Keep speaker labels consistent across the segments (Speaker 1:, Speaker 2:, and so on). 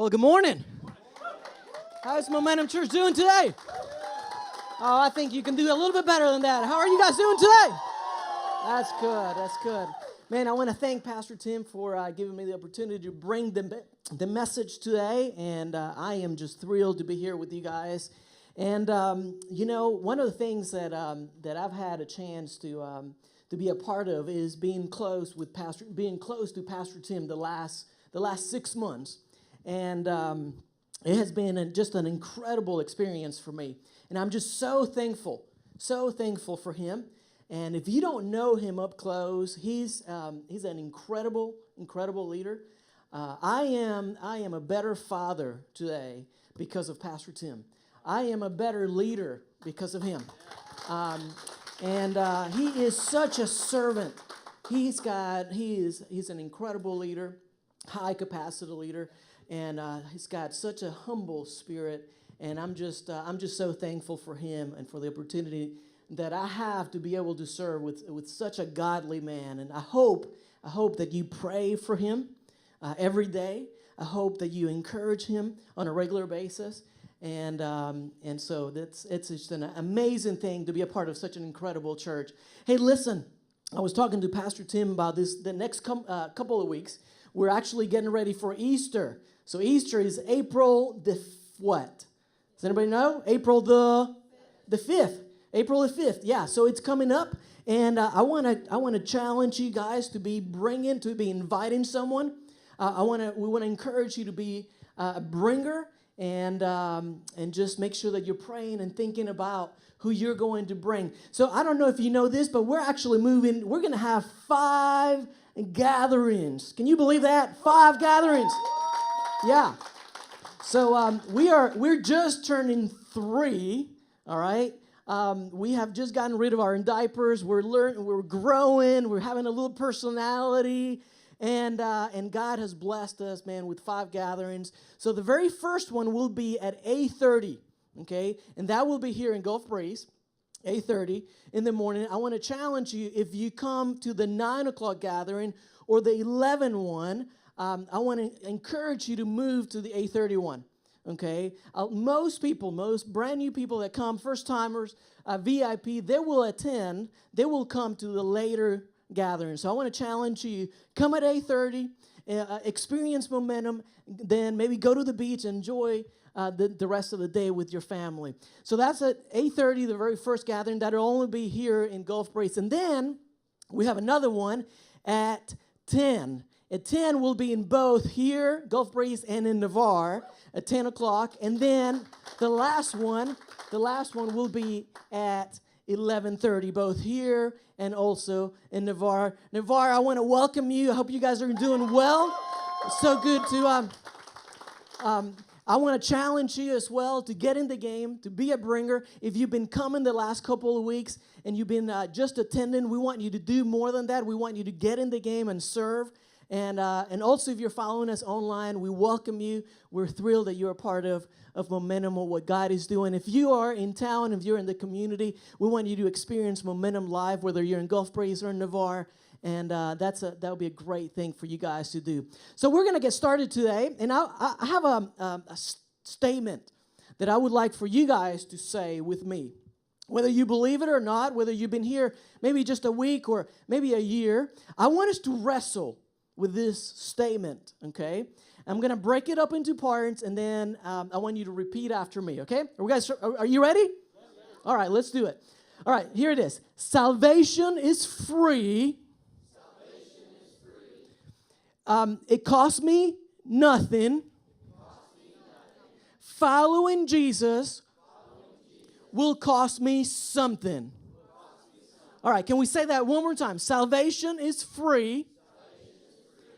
Speaker 1: Well, good morning. How's Momentum Church doing today? Oh, I think you can do a little bit better than that. How are you guys doing today? That's good. That's good. Man, I want to thank Pastor Tim for giving me the opportunity to bring the message today, and I am just thrilled to be here with you guys. And one of the things that I've had a chance to be a part of is being close to Pastor Tim the last 6 months, and it has been just an incredible experience for me, and I'm just so thankful for him. And if you don't know him up close, he's an incredible leader. I am a better father today because of Pastor Tim. I am a better leader because of him. And he is such a servant. He's an incredible leader, high capacity leader, and he's got such a humble spirit. And I'm just so thankful for him and for the opportunity that I have to be able to serve with such a godly man. And I hope that you pray for him every day. I hope that you encourage him on a regular basis. And so it's just an amazing thing to be a part of such an incredible church. Hey, listen, I was talking to Pastor Tim about this the next couple of weeks. We're actually getting ready for Easter. So Easter is April the what? Does anybody know? April the 5th. April the 5th. Yeah, so it's coming up. And I want to challenge you guys to be inviting someone. We want to encourage you to be a bringer. And just make sure that you're praying and thinking about who you're going to bring. So I don't know if you know this, but we're actually moving. We're going to have 5 gatherings. Can you believe that? 5 gatherings. Yeah. So we're just turning 3. All right. We have just gotten rid of our diapers. We're learning. We're growing. We're having a little personality. And God has blessed us, man, with 5 gatherings. So the very first one will be at 8:30, okay? And that will be here in Gulf Breeze, 8:30 in the morning. I want to challenge you, if you come to the 9 o'clock gathering or the 11 one, I want to encourage you to move to the 8:30 one, okay? Most brand new people that come, first-timers, VIP, they will come to the later gathering. So I want to challenge you, come at 8:30, experience Momentum, then maybe go to the beach, enjoy the rest of the day with your family. So that's at 8:30, the very first gathering. That'll only be here in Gulf Breeze. And then we have another one at 10. At 10, we'll be in both here, Gulf Breeze, and in Navarre at 10 o'clock. And then the last one will be at 11:30, both here and also in Navarre. Navarre, I want to welcome you. I hope you guys are doing well. It's so good to, I want to challenge you as well to get in the game, to be a bringer. If you've been coming the last couple of weeks and you've been just attending, we want you to do more than that. We want you to get in the game and serve. And also, if you're following us online, we welcome you. We're thrilled that you're a part of Momentum, or what God is doing. If you are in town, if you're in the community, we want you to experience Momentum live, whether you're in Gulf Breeze or in Navarre. And that'll be a great thing for you guys to do. So we're going to get started today. And I have a statement that I would like for you guys to say with me. Whether you believe it or not, whether you've been here maybe just a week or maybe a year, I want us to wrestle with this statement, okay? I'm going to break it up into parts, and then I want you to repeat after me, okay? Are you ready? Yes, all right, let's do it. All right, here it is. Salvation is free. It costs me nothing. Following Jesus will cost me something. All right, can we say that one more time? Salvation is free.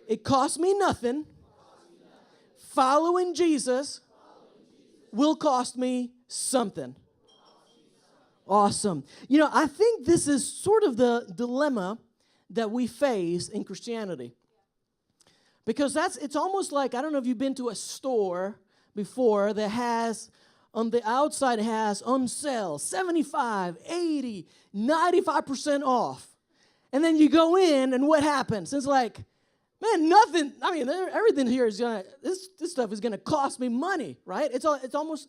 Speaker 1: It costs me nothing. Following Jesus will cost me something. Awesome. You know, I think this is sort of the dilemma that we face in Christianity. Because it's almost like, I don't know if you've been to a store before that has, on the outside, it has on sale, 75, 80, 95% off. And then you go in, and what happens? It's like, Man, nothing. I mean, everything here is gonna. This stuff is gonna cost me money, right? It's almost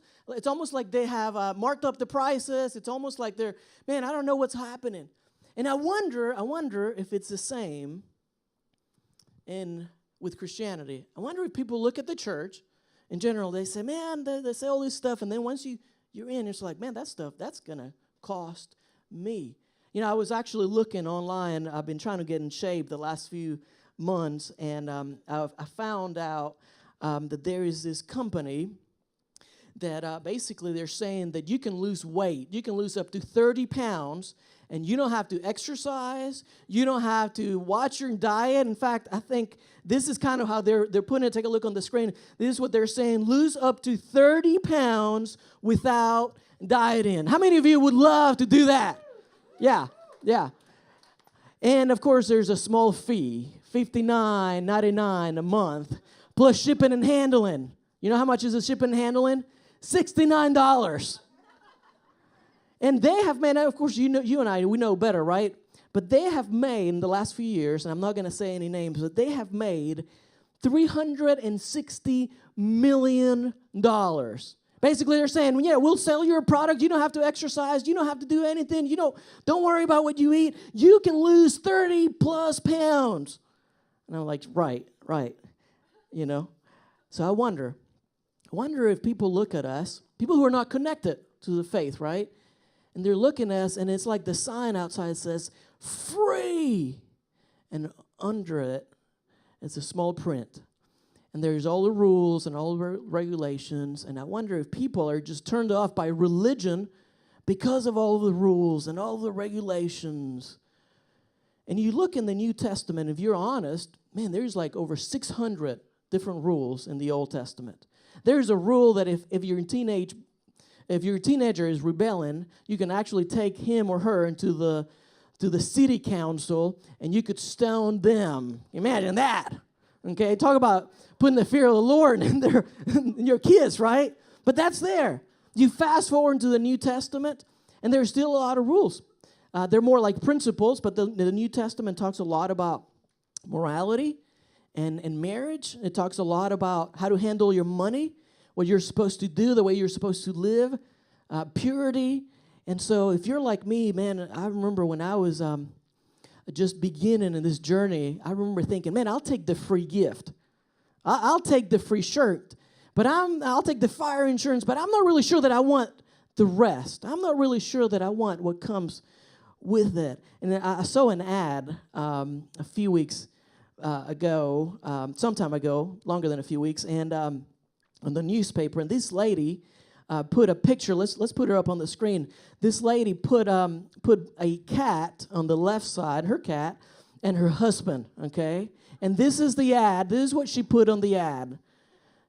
Speaker 1: like they have marked up the prices. It's almost like they're, man, I don't know what's happening, and I wonder if it's the same with Christianity. I wonder if people look at the church in general. They say, man, they say all this stuff, and then once you're in, it's like, man, that stuff that's gonna cost me. You know, I was actually looking online. I've been trying to get in shape the last few months, and I found out that there is this company that basically they're saying that you can lose weight. You can lose up to 30 pounds, and you don't have to exercise. You don't have to watch your diet. In fact, I think this is kind of how they're putting it. Take a look on the screen. This is what they're saying. Lose up to 30 pounds without dieting. How many of you would love to do that? Yeah. And, of course, there's a small fee, $59.99 a month, plus shipping and handling. You know how much is the shipping and handling? $69. And they have made, of course, you and I, we know better, right? But they have made, in the last few years, and I'm not going to say any names, but they have made $360 million. Basically, they're saying, yeah, we'll sell your product. You don't have to exercise. You don't have to do anything. Don't worry about what you eat. You can lose 30 plus pounds. And I'm like, right. So I wonder if people look at us, people who are not connected to the faith, right? And they're looking at us, and it's like the sign outside says, free. And under it, it's a small print. And there's all the rules and all the regulations. And I wonder if people are just turned off by religion because of all the rules and all the regulations. And you look in the New Testament, if you're honest, man, there's like over 600 different rules in the Old Testament. There's a rule that if your teenager is rebelling, you can actually take him or her into the city council and you could stone them. Imagine that. Okay, talk about putting the fear of the Lord in your kids, right? But that's there. You fast forward into the New Testament, and there's still a lot of rules. They're more like principles, but the New Testament talks a lot about morality and marriage. It talks a lot about how to handle your money, what you're supposed to do, the way you're supposed to live, purity. And so if you're like me, man, I remember when I was just beginning in this journey, I remember thinking, man, I'll take the free gift. I'll take the free shirt. But I'll take the fire insurance, but I'm not really sure that I want the rest. I'm not really sure that I want what comes with it. And I saw an ad a few weeks ago, some time ago, longer than a few weeks, and on the newspaper, and this lady put a picture. Let's put her up on the screen. This lady put a cat on the left side, her cat, and her husband, okay? And this is the ad. This is what she put on the ad.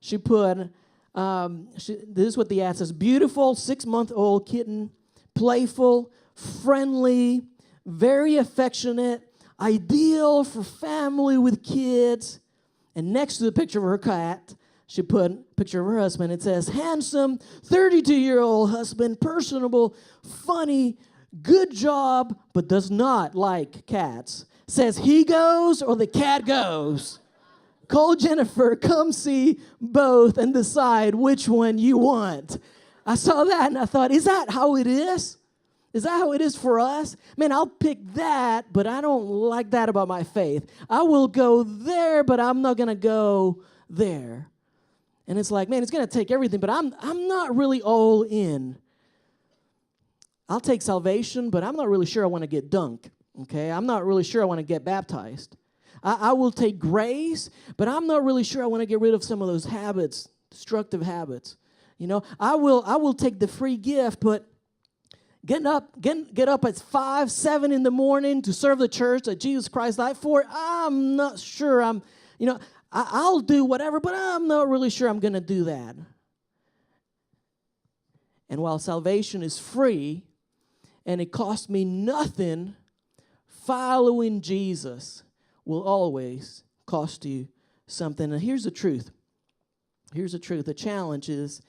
Speaker 1: She put, this is what the ad says: beautiful 6-month-old kitten, playful, friendly, very affectionate, ideal for family with kids. And next to the picture of her cat, she put a picture of her husband. It says, handsome, 32-year-old husband, personable, funny, good job, but does not like cats. Says he goes or the cat goes. Call Jennifer, come see both and decide which one you want. I saw that and I thought, is that how it is? Is that how it is for us? Man, I'll pick that, but I don't like that about my faith. I will go there, but I'm not going to go there. And it's like, man, it's going to take everything, but I'm not really all in. I'll take salvation, but I'm not really sure I want to get dunked, okay? I'm not really sure I want to get baptized. I will take grace, but I'm not really sure I want to get rid of some of those habits, destructive habits. You know, I will take the free gift, but get up at 5, 7 in the morning to serve the church that Jesus Christ died for, I'm not sure I'll do whatever, but I'm not really sure I'm going to do that. And while salvation is free and it costs me nothing, following Jesus will always cost you something. And here's the truth. The challenge is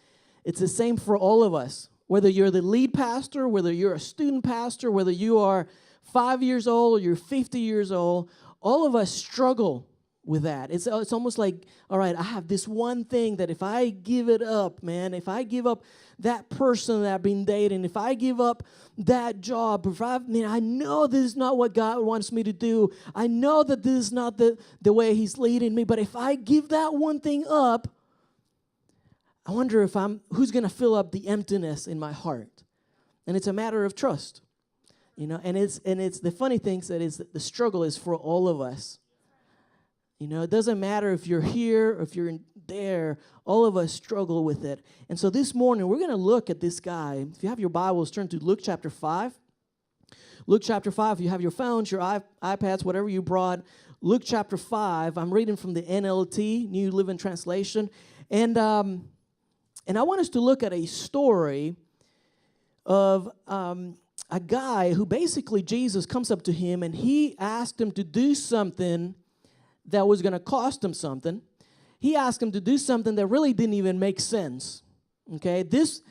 Speaker 1: it's the same for all of us. Whether you're the lead pastor, whether you're a student pastor, whether you are 5 years old or you're 50 years old, all of us struggle with that. It's almost like, all right, I have this one thing that if I give it up, man, if I give up that person that I've been dating, if I give up that job, I know this is not what God wants me to do. I know that this is not the way He's leading me. But if I give that one thing up, I wonder who's going to fill up the emptiness in my heart. And it's a matter of trust, And it's the funny thing that the struggle is for all of us. It doesn't matter if you're here or if you're there. All of us struggle with it. And so this morning, we're going to look at this guy. If you have your Bibles, turn to Luke chapter 5. Luke chapter 5, if you have your phones, your iPads, whatever you brought. Luke chapter 5, I'm reading from the NLT, New Living Translation. And I want us to look at a story of a guy who basically Jesus comes up to him and he asked him to do something that was going to cost him something. He asked him to do something that really didn't even make sense. Okay, this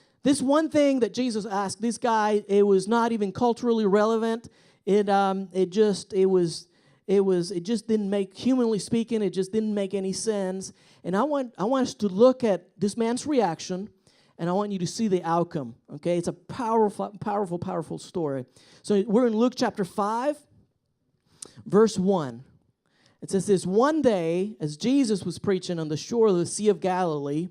Speaker 1: one thing that Jesus asked this guy, it was not even culturally relevant. It just didn't make, humanly speaking, it just didn't make any sense. And I want us to look at this man's reaction, and I want you to see the outcome. Okay, it's a powerful story. So we're in Luke chapter 5, verse 1. It says this: one day, as Jesus was preaching on the shore of the Sea of Galilee,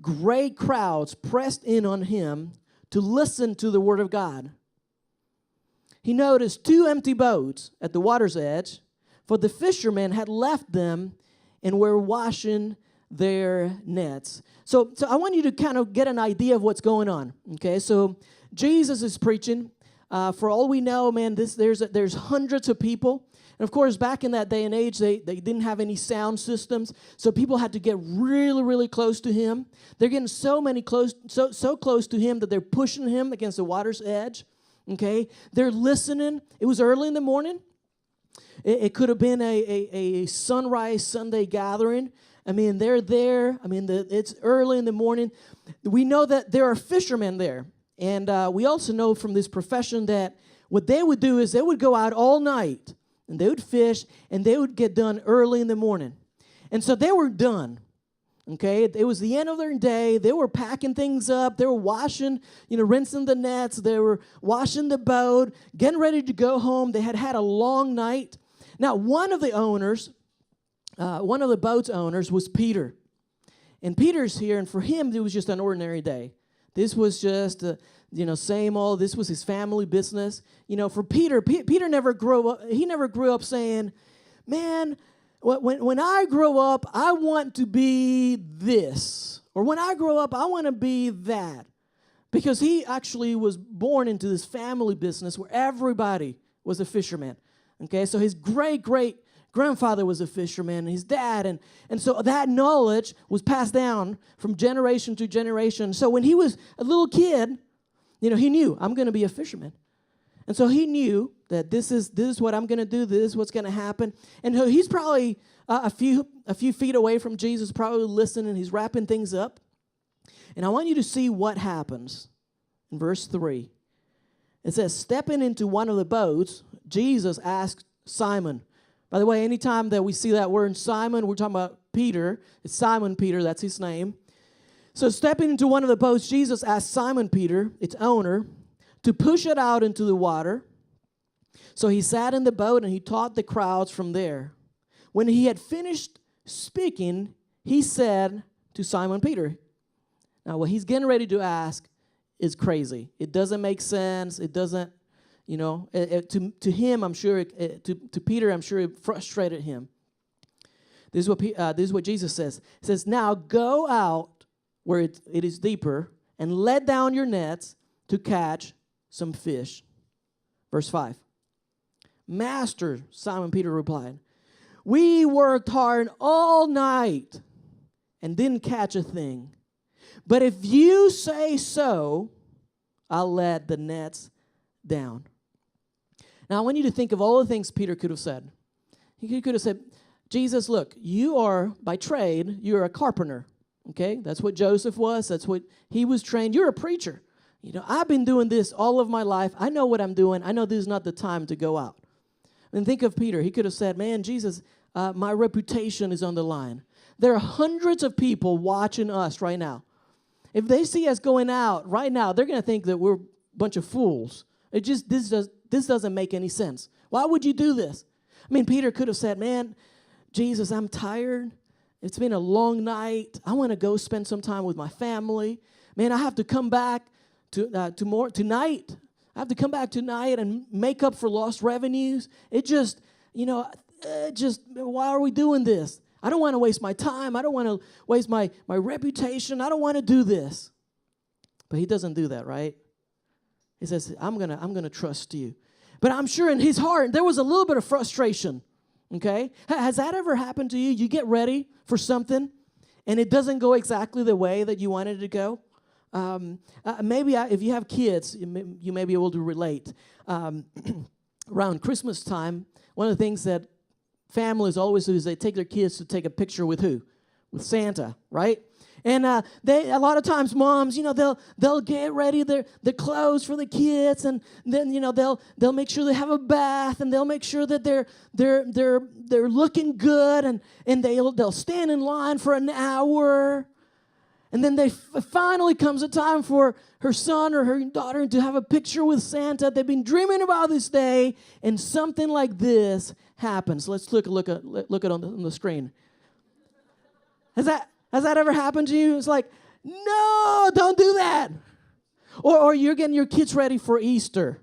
Speaker 1: great crowds pressed in on him to listen to the word of God. He noticed 2 empty boats at the water's edge, for the fishermen had left them and were washing their nets. So I want you to kind of get an idea of what's going on. Okay, so Jesus is preaching. For all we know, man, there's hundreds of people. And of course, back in that day and age, they didn't have any sound systems, so people had to get really, really close to him. They're getting so close to him that they're pushing him against the water's edge. Okay, they're listening. It was early in the morning. It could have been a sunrise Sunday gathering. I mean, they're there. I mean, it's early in the morning. We know that there are fishermen there, and we also know from this profession that what they would do is they would go out all night. And they would fish, and they would get done early in the morning. And so they were done, okay? It was the end of their day. They were packing things up. They were washing, rinsing the nets. They were washing the boat, getting ready to go home. They had a long night. Now, one of the boat's owners was Peter. And Peter's here, and for him, it was just an ordinary day. This was just same old. This was his family business. For Peter, Peter never grew up. He never grew up saying, "Man, when I grow up, I want to be this," or "When I grow up, I want to be that," because he actually was born into this family business where everybody was a fisherman. Okay, so his great grandfather was a fisherman, and his dad, and so that knowledge was passed down from generation to generation. So when he was a little kid, he knew, I'm going to be a fisherman. And so he knew that this is what I'm going to do, this is what's going to happen. And he's probably a few feet away from Jesus, probably listening, he's wrapping things up. And I want you to see what happens in verse 3. It says, stepping into one of the boats, Jesus asked Simon. By the way, anytime that we see that word Simon, we're talking about Peter. It's Simon Peter, that's his name. So stepping into one of the boats, Jesus asked Simon Peter, its owner, to push it out into the water. So he sat in the boat and he taught the crowds from there. When he had finished speaking, he said to Simon Peter. Now, what he's getting ready to ask is crazy. It doesn't make sense. It doesn't, to him, I'm sure, to Peter, I'm sure it frustrated him. This is what Jesus says. He says, now go out where it is deeper and let down your nets to catch some fish. Verse 5. Master, Simon Peter replied, we worked hard all night and didn't catch a thing. But if you say so, I'll let the nets down. Now, I want you to think of all the things Peter could have said. He could have said, Jesus, look, you are, by trade, you're a carpenter. Okay, that's what Joseph was. That's what he was trained. You're a preacher. I've been doing this all of my life. I know what I'm doing. I know this is not the time to go out. And think of Peter. He could have said, man, Jesus, my reputation is on the line. There are hundreds of people watching us right now. If they see us going out right now, they're going to think that we're a bunch of fools. This doesn't make any sense. Why would you do this? I mean, Peter could have said, man, Jesus, I'm tired. It's been a long night. I want to go spend some time with my family. Man, I have to come back tonight. I have to come back tonight and make up for lost revenues. Why are we doing this? I don't want to waste my time. I don't want to waste my reputation. I don't want to do this. But he doesn't do that, right? He says, I'm gonna trust you. But I'm sure in his heart, there was a little bit of frustration, okay? Has that ever happened to you? You get ready for something, and it doesn't go exactly the way that you wanted it to go? If you have kids, you may be able to relate. Around Christmas time, one of the things that families always do is they take their kids to take a picture with who? With Santa, right? And a lot of times moms, they'll get ready their clothes for the kids, and then they'll make sure they have a bath, and they'll make sure that they're looking good, and they'll stand in line for an hour. And then finally comes a time for her son or her daughter to have a picture with Santa. They've been dreaming about this day, and something like this happens. Let's look at on the screen. Has that ever happened to you? It's like, no, don't do that. Or you're getting your kids ready for Easter.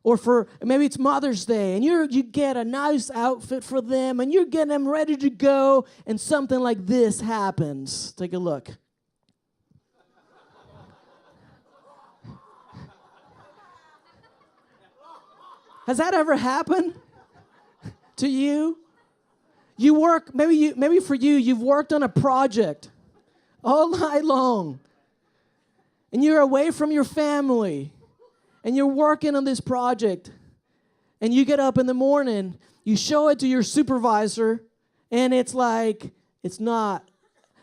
Speaker 1: Or for maybe it's Mother's Day, and you get a nice outfit for them, and you're getting them ready to go, and something like this happens. Take a look. Has that ever happened to you? You work, maybe for you, you've worked on a project all night long, and you're away from your family. And you're working on this project, and you get up in the morning, you show it to your supervisor, and it's like,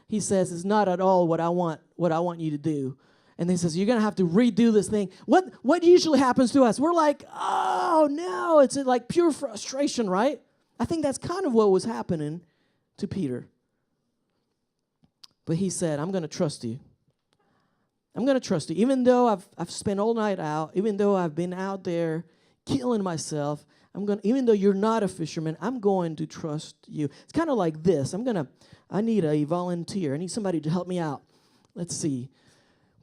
Speaker 1: he says, it's not at all what I want you to do. And he says, you're going to have to redo this thing. What usually happens to us? We're like, oh, no, it's like pure frustration, right? I think that's kind of what was happening to Peter. But he said, I'm going to trust you. I'm going to trust you. Even though I've spent all night out, even though I've been out there killing myself, even though you're not a fisherman, I'm going to trust you. It's kind of like this. I need a volunteer. I need somebody to help me out. Let's see.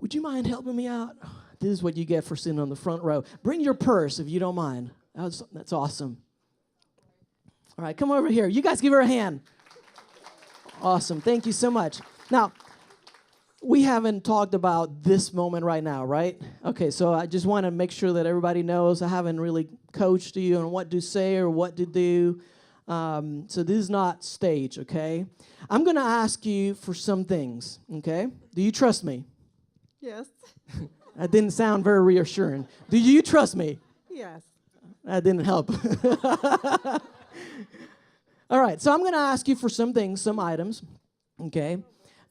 Speaker 1: Would you mind helping me out? This is what you get for sitting on the front row. Bring your purse if you don't mind. That's awesome. All right, come over here. You guys give her a hand. Awesome. Thank you so much. Now, we haven't talked about this moment right now, right? Okay, so I just want to make sure that everybody knows I haven't really coached you on what to say or what to do. So this is not stage, okay? I'm going to ask you for some things, okay? Do you trust me?
Speaker 2: Yes.
Speaker 1: That didn't sound very reassuring. Do you trust me?
Speaker 2: Yes.
Speaker 1: That didn't help. All right, so I'm going to ask you for some things, some items, okay?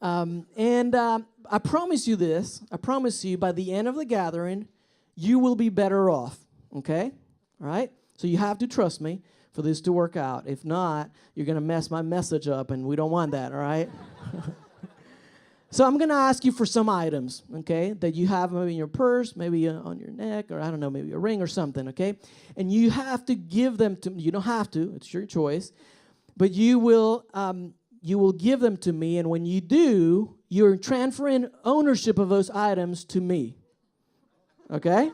Speaker 1: I promise you this. I promise you by the end of the gathering, you will be better off, okay? All right? So you have to trust me for this to work out. If not, you're going to mess my message up, and we don't want that, all right? So I'm going to ask you for some items, okay, that you have maybe in your purse, maybe on your neck, or I don't know, maybe a ring or something, okay? And you have to give them to me. You don't have to. It's your choice. But you will give them to me, and when you do, you're transferring ownership of those items to me. Okay?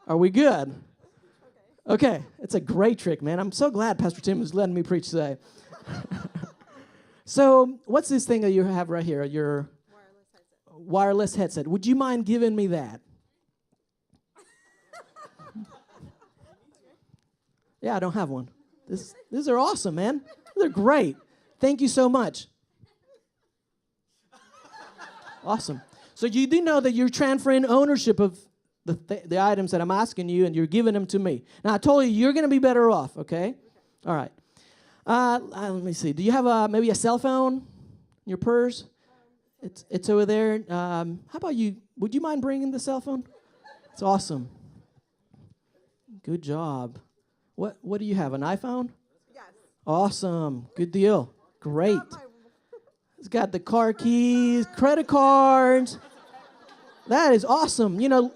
Speaker 1: Are we good? Okay. It's a great trick, man. I'm so glad Pastor Tim is letting me preach today. So, what's this thing that you have right here? Your wireless headset. Would you mind giving me that? Yeah, I don't have one. These are awesome, man. They're great. Thank you so much. Awesome. So you do know that you're transferring ownership of the items that I'm asking you, and you're giving them to me. Now, I told you you're going to be better off, okay? All right. Let me see. Do you have maybe a cell phone in your purse? It's over there. How about you? Would you mind bringing the cell phone? It's awesome. Good job. What do you have, an iPhone?
Speaker 2: Yes.
Speaker 1: Awesome. Good deal. Great. It's got the car keys, credit cards. That is awesome. You know,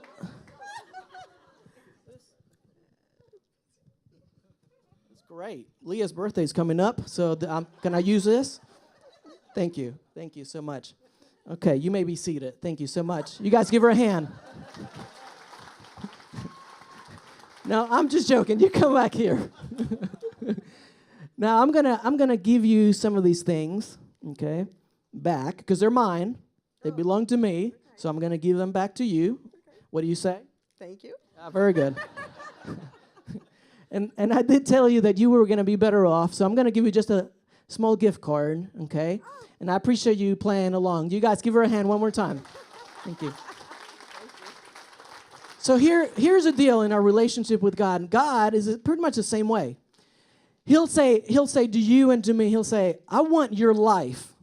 Speaker 1: it's great. Leah's birthday is coming up, so can I use this? Thank you. Thank you so much. Okay, you may be seated. Thank you so much. You guys give her a hand. No, I'm just joking. You come back here. Now, I'm gonna give you some of these things, okay, back, because they're mine. They belong to me, so I'm gonna give them back to you. What do you say?
Speaker 2: Thank you.
Speaker 1: Very good. And I did tell you that you were gonna be better off, so I'm gonna give you just a small gift card, okay? And I appreciate you playing along. You guys give her a hand one more time. Thank you. So here's the deal in our relationship with God. God is pretty much the same way. He'll say to you and to me, he'll say, I want your life.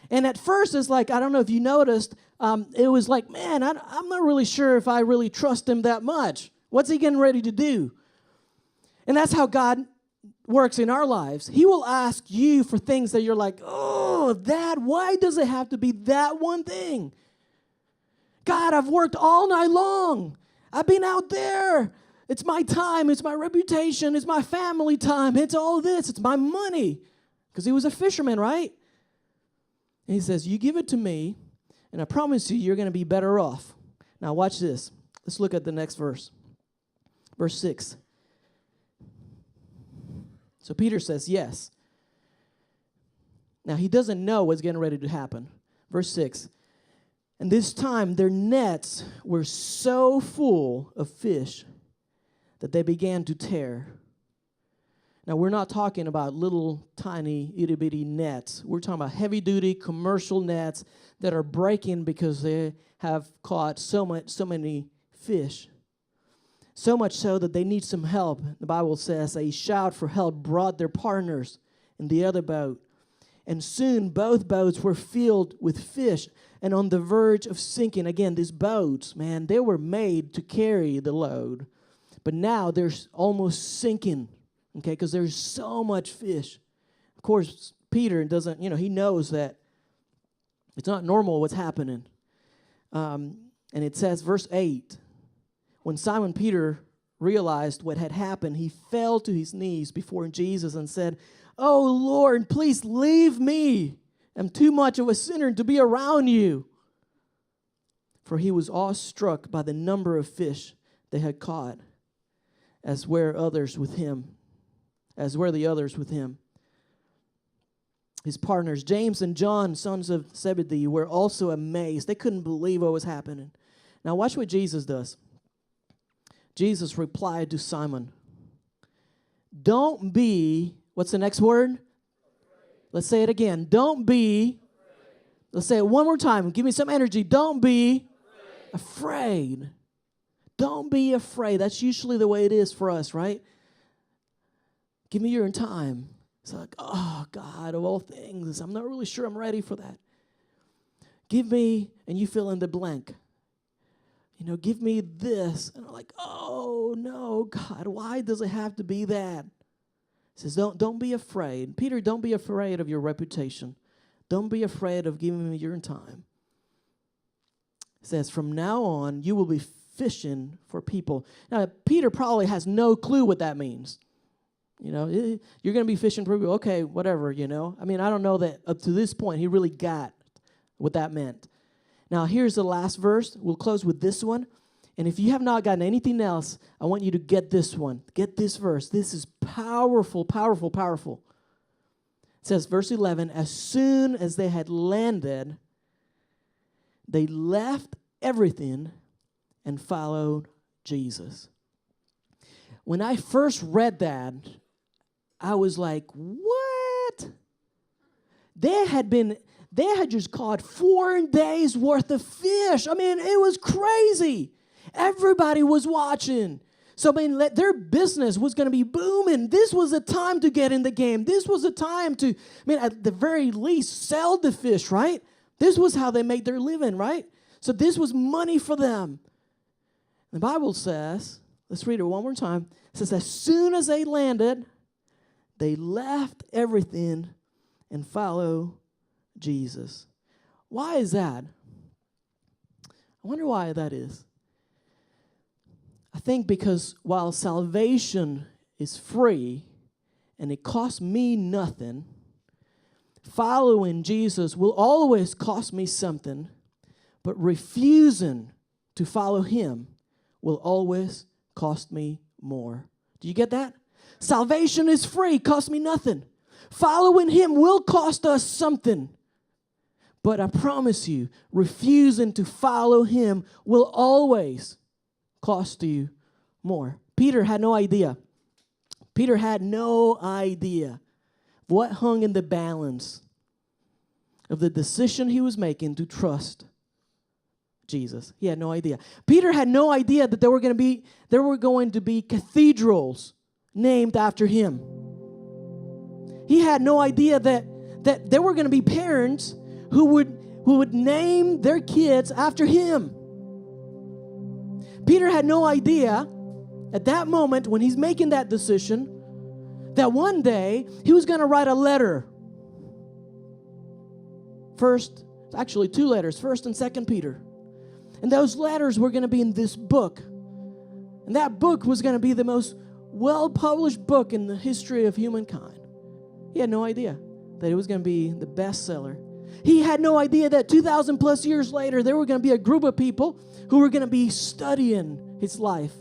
Speaker 1: And at first it's like, I don't know if you noticed, it was like, man, I'm not really sure if I really trust him that much. What's he getting ready to do? And that's how God works in our lives. He will ask you for things that you're like, oh, why does it have to be that one thing? God, I've worked all night long. I've been out there. It's my time. It's my reputation. It's my family time. It's all this. It's my money. Because he was a fisherman, right? And he says, you give it to me, and I promise you, you're going to be better off. Now watch this. Let's look at the next verse. Verse 6. So Peter says, yes. Now he doesn't know what's getting ready to happen. Verse 6. And this time their nets were so full of fish that they began to tear. Now, we're not talking about little, tiny, itty-bitty nets. We're talking about heavy-duty commercial nets that are breaking because they have caught so many fish. So much so that they need some help. The Bible says a shout for help brought their partners in the other boat. And soon both boats were filled with fish and on the verge of sinking. Again, these boats, man, they were made to carry the load. But now they're almost sinking, okay, because there's so much fish. Of course, Peter doesn't, he knows that it's not normal what's happening. And it says, verse 8, when Simon Peter realized what had happened, he fell to his knees before Jesus and said, oh, Lord, please leave me. I'm too much of a sinner to be around you. For he was awestruck by the number of fish they had caught, as were the others with him. His partners, James and John, sons of Zebedee, were also amazed. They couldn't believe what was happening. Now watch what Jesus does. Jesus replied to Simon, don't be, what's the next word? Let's say it again. Don't be, let's say it one more time. Give me some energy. Don't be afraid. Don't be afraid. That's usually the way it is for us, right? Give me your time. It's like, oh, God, of all things, I'm not really sure I'm ready for that. Give me, and you fill in the blank. Give me this. And I'm like, oh, no, God, why does it have to be that? He says, don't be afraid. Peter, don't be afraid of your reputation. Don't be afraid of giving me your time. It says, from now on, you will be fishing for people. Now, Peter probably has no clue what that means. You're going to be fishing for people. Okay, whatever, I mean, I don't know that up to this point he really got what that meant. Now, here's the last verse. We'll close with this one. And if you have not gotten anything else, I want you to get this one. Get this verse. This is powerful, powerful, powerful. It says, verse 11, as soon as they had landed, they left everything and followed Jesus. When I first read that, I was like, what? They had just caught 4 days worth of fish. I mean, it was crazy. Everybody was watching. So, I mean, their business was going to be booming. This was a time to get in the game. This was a time to, at the very least, sell the fish, right? This was how they made their living, right? So this was money for them. The Bible says, let's read it one more time. It says, as soon as they landed, They left everything and followed Jesus. Why is that? I wonder why that is. I think because while salvation is free and it costs me nothing, following Jesus will always cost me something, but refusing to follow him will always cost me more. Do you get that? Salvation is free, costs me nothing. Following him will cost us something. But I promise you, refusing to follow him will always cost you more. Peter had no idea. Peter had no idea what hung in the balance of the decision he was making to trust Jesus. He had no idea. Peter had no idea that there were going to be cathedrals named after him. He had no idea that there were going to be parents who would name their kids after him. Peter had no idea at that moment when he's making that decision that one day he was going to write a letter. Actually 2 letters, 1st and 2nd Peter. And those letters were going to be in this book. And that book was going to be the most well-published book in the history of humankind. He had no idea that it was going to be the bestseller. He had no idea that 2,000 plus years later, there were going to be a group of people who were going to be studying his life.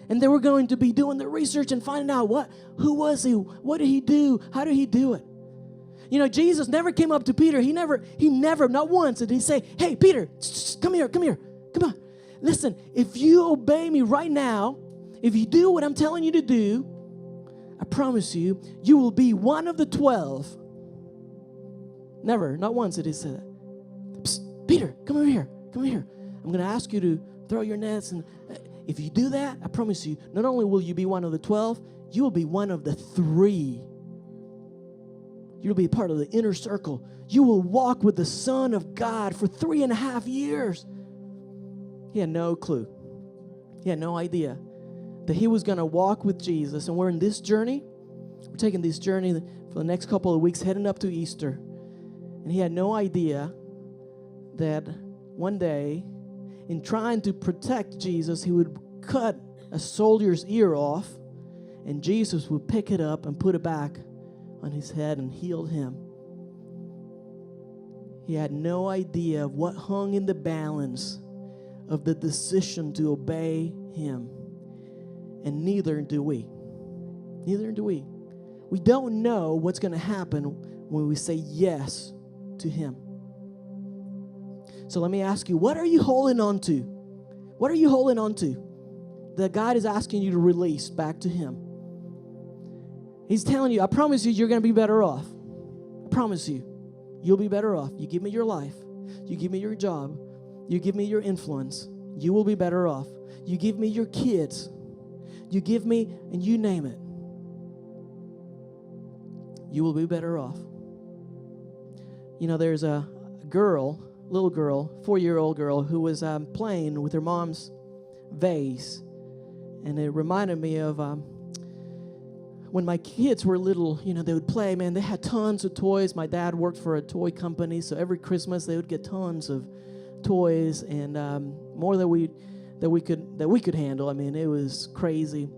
Speaker 1: And they were going to be doing the research and finding out who was he? What did he do? How did he do it? You know, Jesus never came up to Peter. He never, not once did he say, hey, Peter, come here, come on. Listen, if you obey me right now, if you do what I'm telling you to do, I promise you, you will be one of the 12. Never, not once did he say that. Psst, Peter, come over here. I'm going to ask you to throw your nets, and if you do that, I promise you, not only will you be one of the 12, you will be one of the 3. You'll be part of the inner circle. You will walk with the Son of God for 3.5 years. He had no clue. He had no idea that he was going to walk with Jesus. And we're in this journey. We're taking this journey for the next couple of weeks, heading up to Easter. And he had no idea that one day, in trying to protect Jesus, he would cut a soldier's ear off, and Jesus would pick it up and put it back on his head and heal him. He had no idea of what hung in the balance of the decision to obey him. And neither do we. Neither do we. We don't know what's going to happen when we say yes to him. So let me ask you, what are you holding on to? What are you holding on to that God is asking you to release back to him? He's telling you, I promise you, you're going to be better off. I promise you, you'll be better off. You give me your life. You give me your job. You give me your influence. You will be better off. You give me your kids. You give me, and you name it. You will be better off. You know, there's a little girl, 4-year-old girl, who was playing with her mom's vase. And it reminded me of when my kids were little, you know, they would play, man, they had tons of toys. My dad worked for a toy company, so every Christmas they would get tons of toys and more that we could handle. I mean, it was crazy.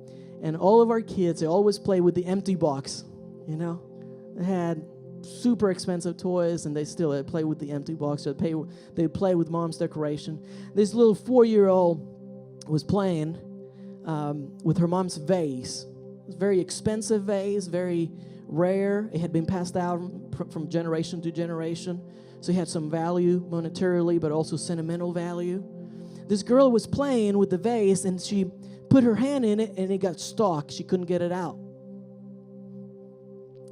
Speaker 1: And all of our kids, they always play with the empty box, you know. They had super expensive toys, and they still play with the empty box. They'd play with mom's decoration. This little 4-year-old was playing with her mom's vase. It was a very expensive vase, very rare. It had been passed out from generation to generation. So it had some value monetarily, but also sentimental value. This girl was playing with the vase, and she put her hand in it, and it got stuck. She couldn't get it out.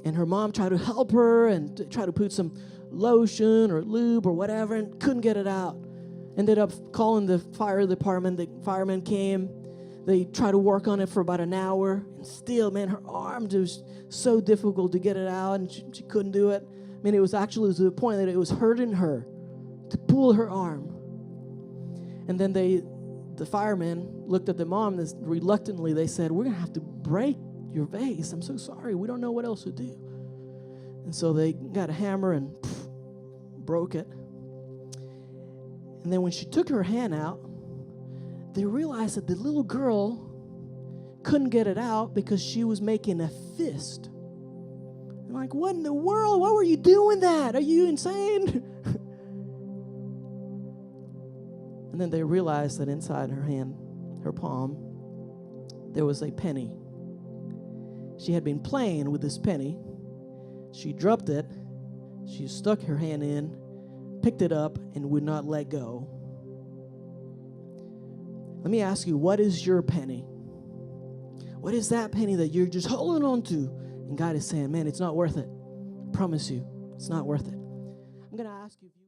Speaker 1: And her mom tried to help her and try to put some lotion or lube or whatever, and couldn't get it out. Ended up calling the fire department. The firemen came. They tried to work on it for about an hour, and still, man, her arm was so difficult to get it out, and she couldn't do it. I mean, it was actually to the point that it was hurting her to pull her arm. And then the firemen looked at the mom, and reluctantly they said, we're going to have to break your vase. I'm so sorry. We don't know what else to do. And so they got a hammer and broke it. And then when she took her hand out, they realized that the little girl couldn't get it out because she was making a fist. I'm like, what in the world? Why were you doing that? Are you insane? And then they realized that inside her hand, her palm, there was a penny. She had been playing with this penny. She dropped it. She stuck her hand in, picked it up, and would not let go. Let me ask you, what is your penny? What is that penny that you're just holding on to? And God is saying, man, it's not worth it. I promise you, it's not worth it. I'm going to ask you if you